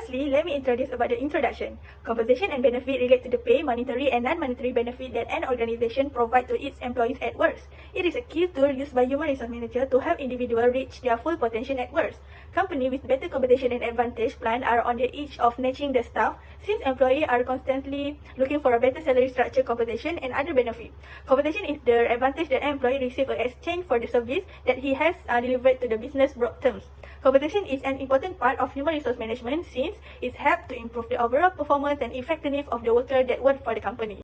Firstly, let me introduce about the introduction. Compensation and benefit relate to the pay, monetary and non-monetary benefit that an organization provides to its employees at work. It is a key tool used by human resource manager to help individuals reach their full potential at work. Companies with better compensation and advantage plan are on the edge of matching the staff since employees are constantly looking for a better salary structure, compensation and other benefits. Compensation is the advantage that an employee receives in exchange for the service that he has delivered to the business broad terms. Compensation is an important part of human resource management since it helps to improve the overall performance and effectiveness of the worker that work for the company.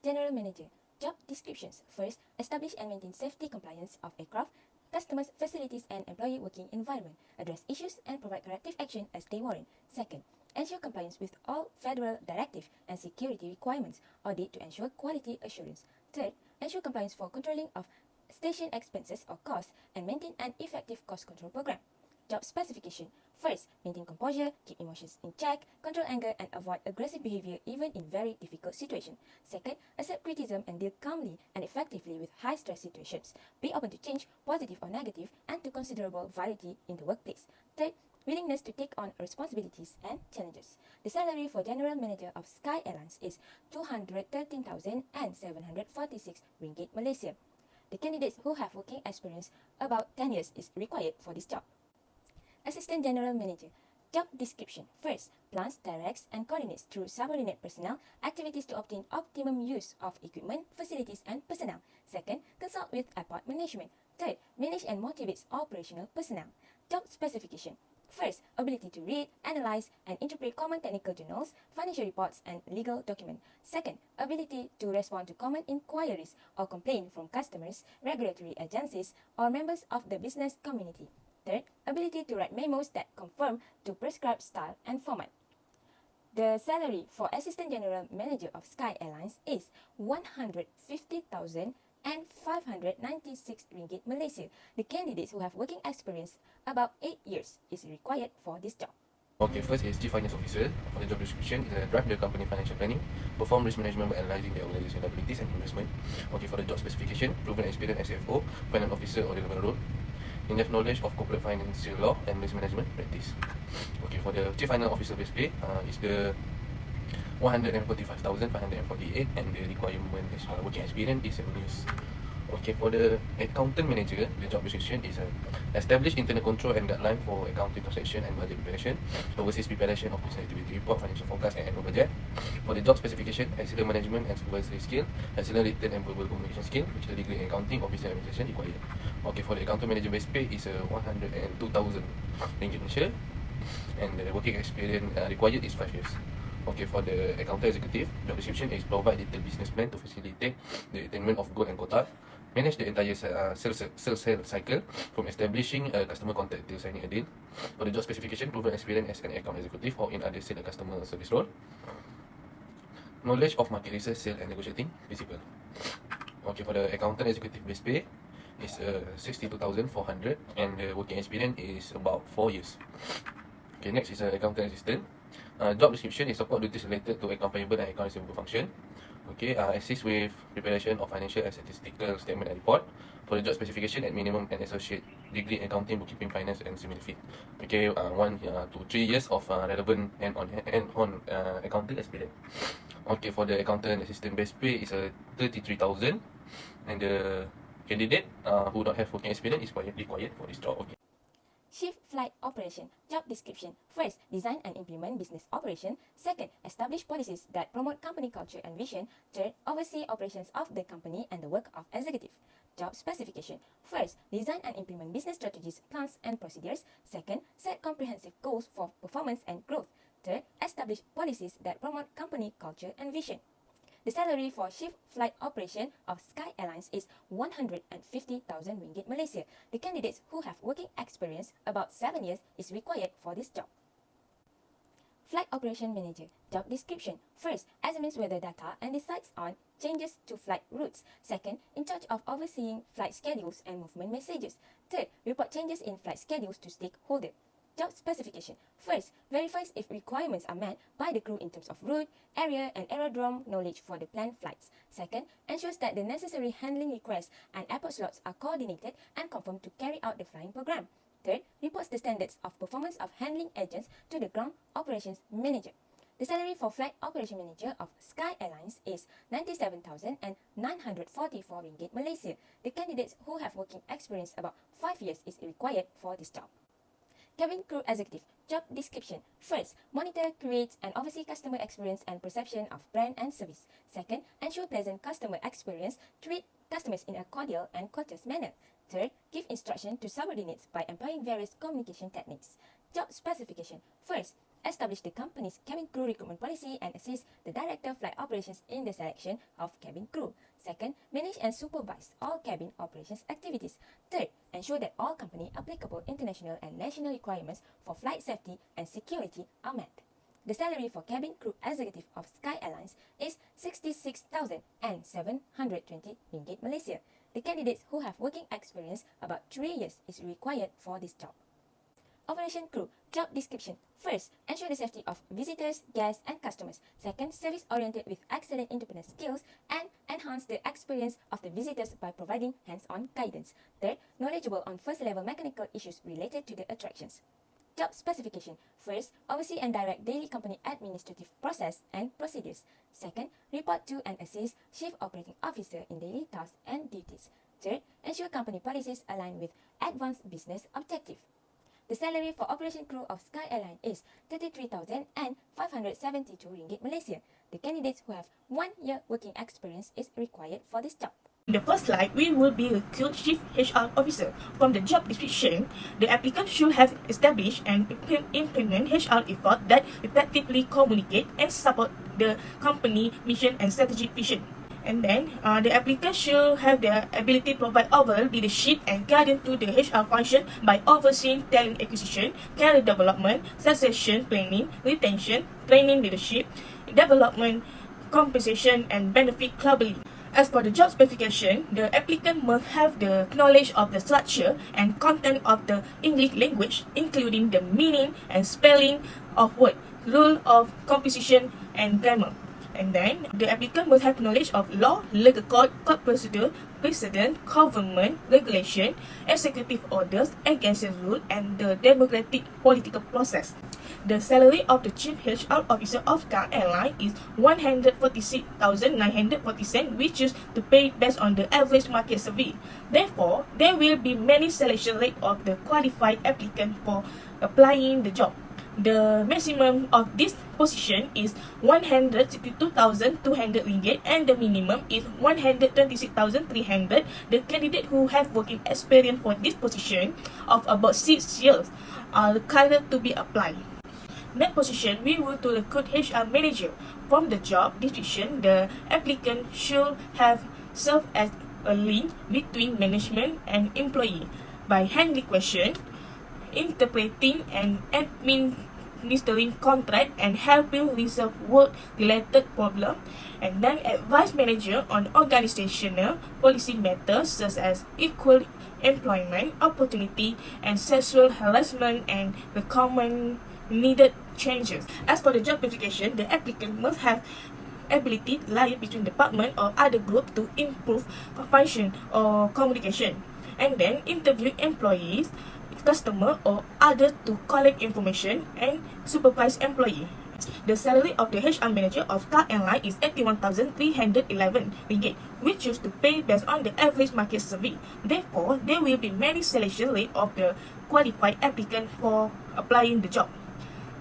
General Manager. Job descriptions. First, establish and maintain safety compliance of aircraft, customers, facilities, and employee working environment. Address issues and provide corrective action as they warrant. Second, ensure compliance with all federal directives and security requirements. Audit to ensure quality assurance. Third, ensure compliance for controlling of station expenses or costs and maintain an effective cost control program. Job specification. First, maintain composure, keep emotions in check, control anger, and avoid aggressive behavior even in very difficult situations. Second, accept criticism and deal calmly and effectively with high-stress situations. Be open to change, positive or negative, and to considerable variety in the workplace. Third, willingness to take on responsibilities and challenges. The salary for General Manager of Sky Airlines is 213,746 ringgit Malaysia. The candidates who have working experience about 10 years is required for this job. Assistant General Manager. Job description. First, plans, directs, and coordinates through subordinate personnel activities to obtain optimum use of equipment, facilities, and personnel. Second, consult with airport management. Third, manage and motivates operational personnel. Job specification. First, ability to read, analyze, and interpret common technical journals, financial reports, and legal documents. Second, ability to respond to common inquiries or complaints from customers, regulatory agencies, or members of the business community. Third, ability to write memos that conform to prescribed style and format. The salary for Assistant General Manager of Sky Airlines is 150,596 ringgit Malaysia. The candidates who have working experience about 8 years is required for this job. Okay, first is Chief Finance Officer. For the job description, is drive the company financial planning, perform risk management by analyzing the organization liabilities and investment. Okay, for the job specification, proven experience SFO, finance officer or relevant role. Enough knowledge of corporate financial law and risk management practice. Okay, for the Chief Finance Officer base pay is the 145,548 and the requirement is working experience is 7 years. Okay, for the Accountant Manager, the job description is establish internal control and guideline for accounting transaction and budget preparation, overseas preparation of business activity report, financial forecast and annual budget. For the job specification, excellent management and supervisory skill, excellent written and verbal communication skill, bachelor degree in accounting or business administration required. Okay, for the Accountant Manager base pay is 102,000 ringgit Malaysia and the working experience required is 5 years. Okay, for the Accountant Executive, job description is provide detailed business plan to facilitate the attainment of goal and quota, manage the entire sales cycle from establishing a customer contact till signing a deal. For the job specification, proven experience as an account executive or in other sales and customer service role. Knowledge of market research, sales and negotiating principle. Okay, for the Accountant Executive base pay is 62,400 and the working experience is about 4 years. Okay, next is Accountant Assistant. Job description is support duties related to account payable and account receivable function. Okay, assist with preparation of financial and statistical statement and report. For the job specification, at minimum an associate degree in accounting, bookkeeping, finance, and similar field. Okay, 1 to 3 years of relevant on accounting experience. Okay, for the accountant assistant base pay is 33,000, and the candidate who don't have working experience is required for this job. Okay. Shift flight operation. Job description. First, design and implement business operation. Second, establish policies that promote company culture and vision. Third, oversee operations of the company and the work of executive. Job specification. First, design and implement business strategies, plans, and procedures. Second, set comprehensive goals for performance and growth. Third, establish policies that promote company culture and vision. The salary for shift flight operation of Sky Airlines is 150,000 ringgit Malaysia. The candidates who have working experience about 7 years is required for this job. Flight Operation Manager. Job description. First, examines weather data and decides on changes to flight routes. Second, in charge of overseeing flight schedules and movement messages. Third, report changes in flight schedules to stakeholder. Job specification. First, verifies if requirements are met by the crew in terms of route, area, and aerodrome knowledge for the planned flights. Second, ensures that the necessary handling requests and airport slots are coordinated and confirmed to carry out the flying program. Third, reports the standards of performance of handling agents to the ground operations manager. The salary for flight operation manager of Sky Airlines is 97,944 ringgit Malaysia. The candidates who have working experience about 5 years is required for this job. Cabin crew executive job description. First, monitor, create, and oversee customer experience and perception of brand and service. Second, ensure pleasant customer experience. Treat customers in a cordial and courteous manner. Third, give instruction to subordinates by employing various communication techniques. Job specification. First, establish the company's cabin crew recruitment policy and assist the Director of Flight Operations in the selection of cabin crew. Second, manage and supervise all cabin operations activities. Third, ensure that all company applicable international and national requirements for flight safety and security are met. The salary for cabin crew executive of Sky Airlines is 66,720 ringgit Malaysia. The candidates who have working experience about 3 years is required for this job. Operation crew job description. First, ensure the safety of visitors, guests, and customers. Second, service-oriented with excellent independent skills and enhance the experience of the visitors by providing hands-on guidance. Third, knowledgeable on first-level mechanical issues related to the attractions. Job specification. First, oversee and direct daily company administrative process and procedures. Second, report to and assist Chief Operating Officer in daily tasks and duties. Third, ensure company policies align with advanced business objective. The salary for operation crew of Sky Airline is 33,572 ringgit Malaysia. The candidates who have 1 year working experience is required for this job. In the first slide, we will be recruit Chief HR Officer. From the job description, the applicant should have established and implement HR effort that effectively communicate and support the company mission and strategic vision. And then, the applicant should have the ability to provide overall leadership and guidance to the HR function by overseeing talent acquisition, career development, succession planning, retention, training leadership, development, compensation, and benefit globally. As for the job specification, the applicant must have the knowledge of the structure and content of the English language, including the meaning and spelling of words, rule of composition, and grammar. And then, the applicant must have knowledge of law, legal code, court procedure, precedent, government, regulation, executive orders, agency rule, and the democratic political process. The salary of the Chief HR Officer of Sky Airline is 146,940, which is to pay based on the average market survey. Therefore, there will be many selection rate of the qualified applicant for applying the job. The maximum of this position is 162,200 ringgit and the minimum is 126,300. The candidate who have working experience for this position of about 6 years are required to be applied. Next position, we will to recruit HR manager. From the job description, the applicant should have served as a link between management and employee by handling questions, interpreting and administering contract, and helping resolve work-related problems, and then advise manager on organizational policy matters such as equal employment opportunity and sexual harassment and recommend needed changes. As for the job specification, the applicant must have ability to liaise between department or other group to improve function or communication, and then interview employees, customer or others to collect information and supervise employee. The salary of the HR manager of Sky Airline is 81,311 ringgit, which is to pay based on the average market survey. Therefore, there will be many selection rate of the qualified applicant for applying the job.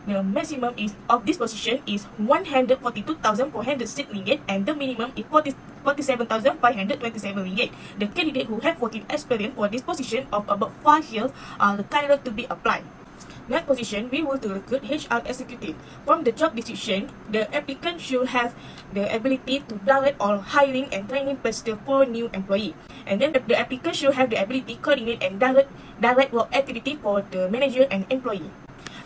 The maximum of this position is 142,406 ringgit and the minimum is 47,527 ringgit. The candidate who have working experience for this position of about 5 years are required to be applied. Next position, we will to recruit HR executive. From the job description, the applicant should have the ability to direct all hiring and training procedure for new employee. And then the applicant should have the ability to coordinate and direct work activity for the manager and employee.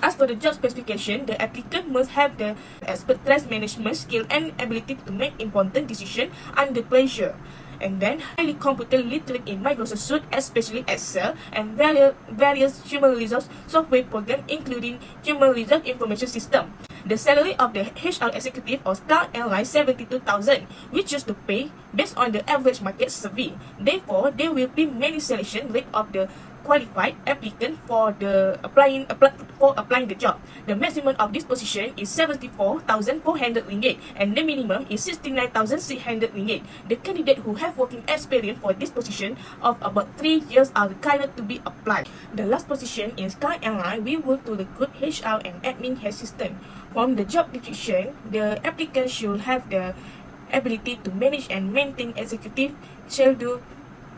As for the job specification, the applicant must have the expertise management skill and ability to make important decisions under pressure. And then highly computer literate in Microsoft Suite, especially Excel, and various human resource software programs, including human resource information system. The salary of the HR executive of Sky Airline 72,000, which is to pay based on the average market survey. Therefore, there will be many selection rate of the qualified applicant for applying the job. The maximum of this position is 74,400 ringgit and the minimum is 69,600 ringgit. The candidate who have working experience for this position of about 3 years are required to be applied. The last position in Skyairline, we work to recruit HR and admin assistant. From the job description, the applicant should have the ability to manage and maintain executive schedule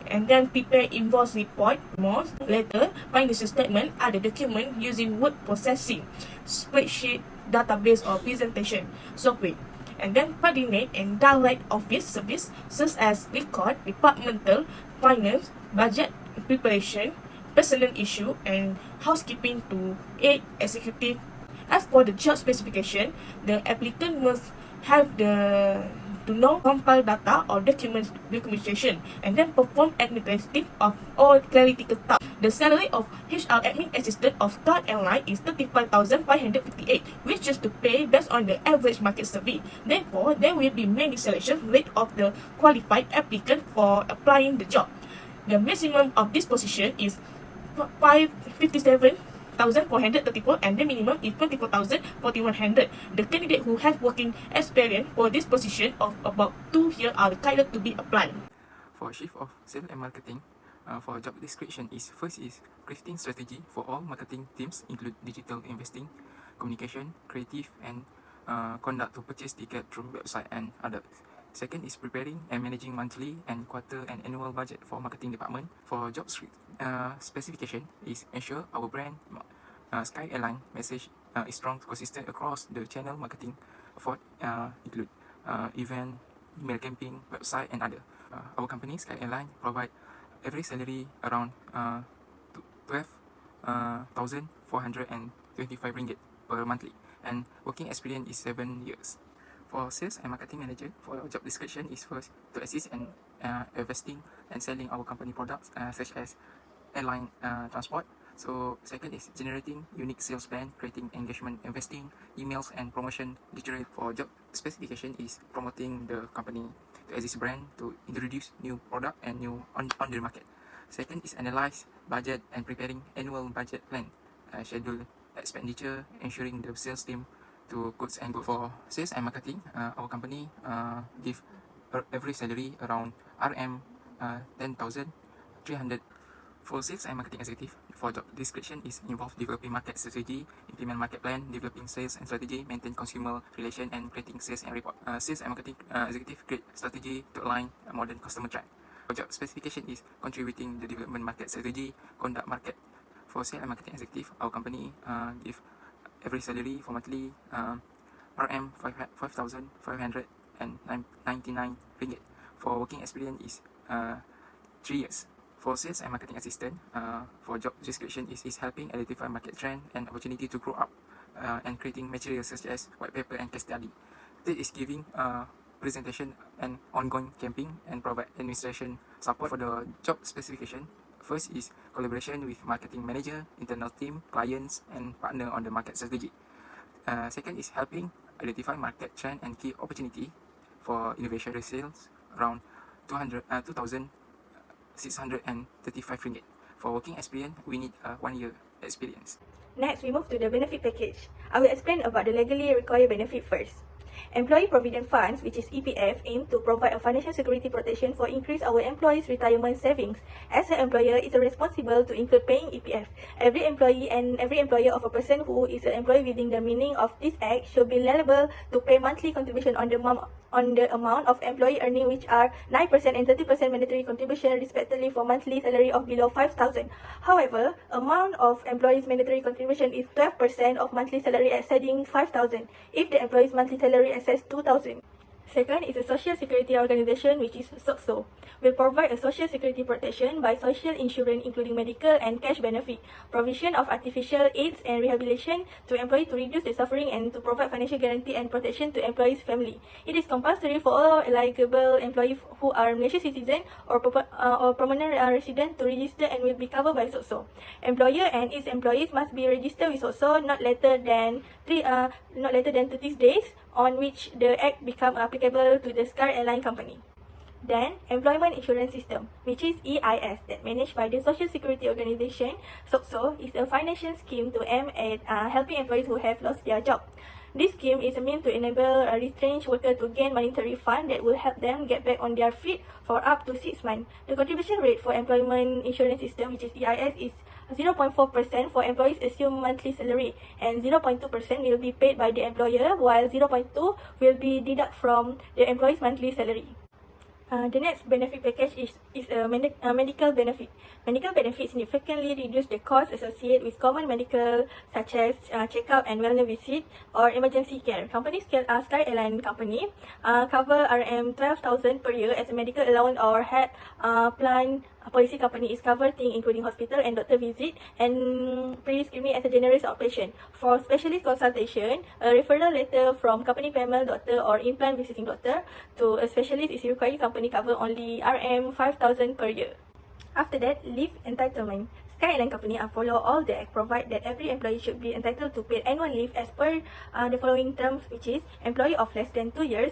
and then prepare invoice report, letter, financial statement, other document using word processing, spreadsheet, database or presentation software, and then coordinate and direct office service such as record, departmental, finance, budget preparation, personal issue, and housekeeping to aid executive. As for the job specification, the applicant must have to know compile data or documentation and then perform administrative of all clerical tasks. The salary of HR admin assistant of Skyairline is 35,558, which is to pay based on the average market survey. Therefore, there will be many selection rate of the qualified applicant for applying the job. The maximum of this position is 57,434 and the minimum is 24,4100. The candidate who has working experience for this position of about 2 years are required to be applied. For shift of sales and marketing, for job description first is crafting strategy for all marketing teams include digital investing, communication, creative and conduct to purchase ticket through website and others. Second is preparing and managing monthly and quarter and annual budget for marketing department. For job specification is ensure our brand Skyairline message is strong, consistent across the channel marketing effort include event, email campaign, website and other. Our company Skyairline provide average salary around 12,425 ringgit per monthly and working experience is 7 years. For sales and marketing manager, for job description is first to assist in investing and selling our company products such as airline transport. So second is generating unique sales plan, creating engagement, investing, emails and promotion literally. For job specification is promoting the company to exist brand to introduce new product and new on the market. Second is analyze budget and preparing annual budget plan, schedule expenditure, ensuring the sales team to goods and goods. For sales and marketing, our company give every salary around RM10,300. For sales and marketing executive, for job description is involve developing market strategy, implement market plan, developing sales and strategy, maintain consumer relation and creating sales and report. Sales and marketing executive create strategy to align modern customer trend. For job specification is contributing the development market strategy, conduct market. For sales and marketing executive, our company give every salary for monthly RM5,599 ringgit. For working experience is 3 years. For sales and marketing assistant, for job description is helping identify market trend and opportunity to grow up and creating materials such as white paper and case study. Third is giving presentation and ongoing campaign and provide administration support. For the job specification, first is collaboration with marketing manager, internal team, clients and partner on the market strategy. Second is helping identify market trend and key opportunity. For innovation sales, around 2,635 ringgit. For working experience, we need 1 year experience. Next, we move to the benefit package. I will explain about the legally required benefit first. Employee Provident Funds, which is EPF, aim to provide a financial security protection for increase our employees' retirement savings. As an employer, it is responsible to include paying EPF. Every employee and every employer of a person who is an employee within the meaning of this act should be liable to pay monthly contribution on the amount of employee earning, which are 9% and 30% mandatory contribution respectively for monthly salary of below 5,000. However, amount of employees' mandatory contribution is 12% of monthly salary exceeding 5,000 if the employee's monthly salary exceeds 2,000. Second is a social security organization, which is SOCSO, will provide a social security protection by social insurance including medical and cash benefit, provision of artificial aids and rehabilitation to employees to reduce the suffering and to provide financial guarantee and protection to employees' family. It is compulsory for all eligible employees who are Malaysian citizen or permanent resident to register and will be covered by SOCSO. Employer and its employees must be registered with SOCSO not later than 30 days on which the act become applicable to the Skyairline company. Then, Employment Insurance System, which is EIS, that managed by the Social Security Organization, SOCSO, is a financial scheme to aim at helping employees who have lost their job. This scheme is a means to enable a retrenched worker to gain monetary fund that will help them get back on their feet for up to 6 months. The contribution rate for Employment Insurance System, which is EIS, is 0.4% for employees' assumed monthly salary, and 0.2% will be paid by the employer, while 0.2% will be deducted from the employee's monthly salary. The next benefit package is a medical benefit. Medical benefits significantly reduce the costs associated with common medical such as checkup and wellness visit or emergency care. Companies Skyairline company cover Rm12,000 per year as a medical allowance, or health plan policy company is covered things including hospital and doctor visit and pre-screening as a generous outpatient. For specialist consultation, a referral letter from company panel doctor or implant visiting doctor to a specialist is required. Company cover only Rm5,000 per year. After that, leave entitlement. Skyairline company follow all the act provide that every employee should be entitled to paid annual leave as per the following terms, which is employee of less than 2 years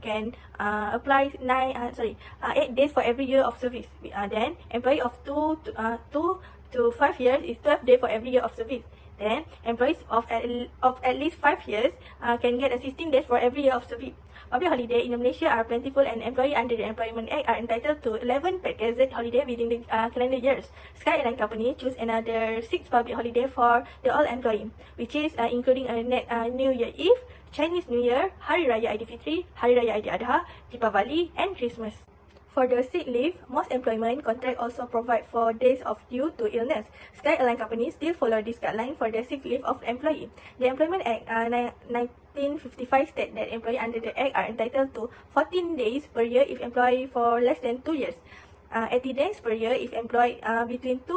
can apply 8 days for every year of service. Then employee of 2 to 5 years is 12 days for every year of service. Then employees of at least 5 years can get 16 days for every year of service. Public holiday in Malaysia are plentiful, and employees under the Employment Act are entitled to 11 paid gazette holiday within the calendar years. Skyairline company choose another 6 public holiday for the all employee, which is including New Year Eve, Chinese New Year, Hari Raya Aidilfitri, Hari Raya Aidiladha, Deepavali, and Christmas. For the sick leave, most employment contract also provide for days of due to illness. Skyairline companies still follow this guideline for the sick leave of the employee. The Employment Act 1955 states that employees under the Act are entitled to 14 days per year if employed for less than 2 years, 80 days per year if employed between 2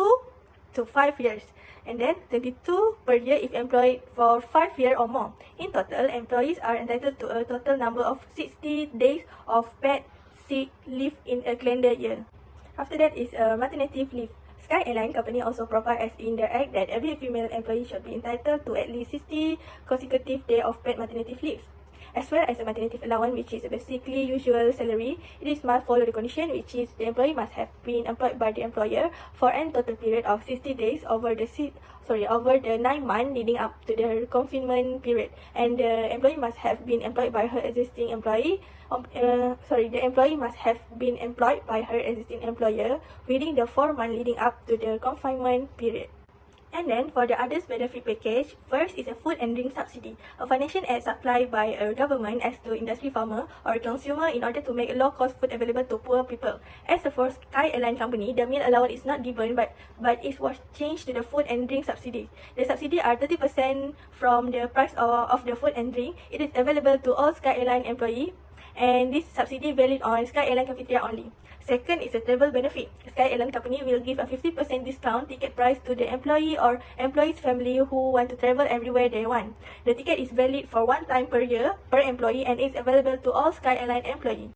to 5 years, and then 22 per year if employed for 5 years or more. In total, employees are entitled to a total number of 60 days of paid sick leave in a calendar year. After that is maternity leave. Skyairline company also provide as in the act that every female employee should be entitled to at least 60 consecutive days of paid maternity leave, as well as a maternity allowance, which is basically usual salary. It is must follow the condition, which is the employee must have been employed by the employer for a total period of 60 days over the 9 months leading up to the confinement period, and the employee must have been employed by her existing employee. The employee must have been employed by her existing employer within the 4 months leading up to the confinement period. And then for the others benefit package, first is a food and drink subsidy, a financial aid supplied by a government as to industry farmer or consumer in order to make low-cost food available to poor people. As for Skyairline company, the meal allowance is not given, but it was changed to the food and drink subsidy. The subsidy are 30% from the price of the food and drink. It is available to all Skyairline employees, and this subsidy valid on Skyairline cafeteria only. Second is a travel benefit. Skyairline company will give a 50% discount ticket price to the employee or employee's family who want to travel everywhere they want. The ticket is valid for 1 time per year per employee and is available to all Skyairline employees.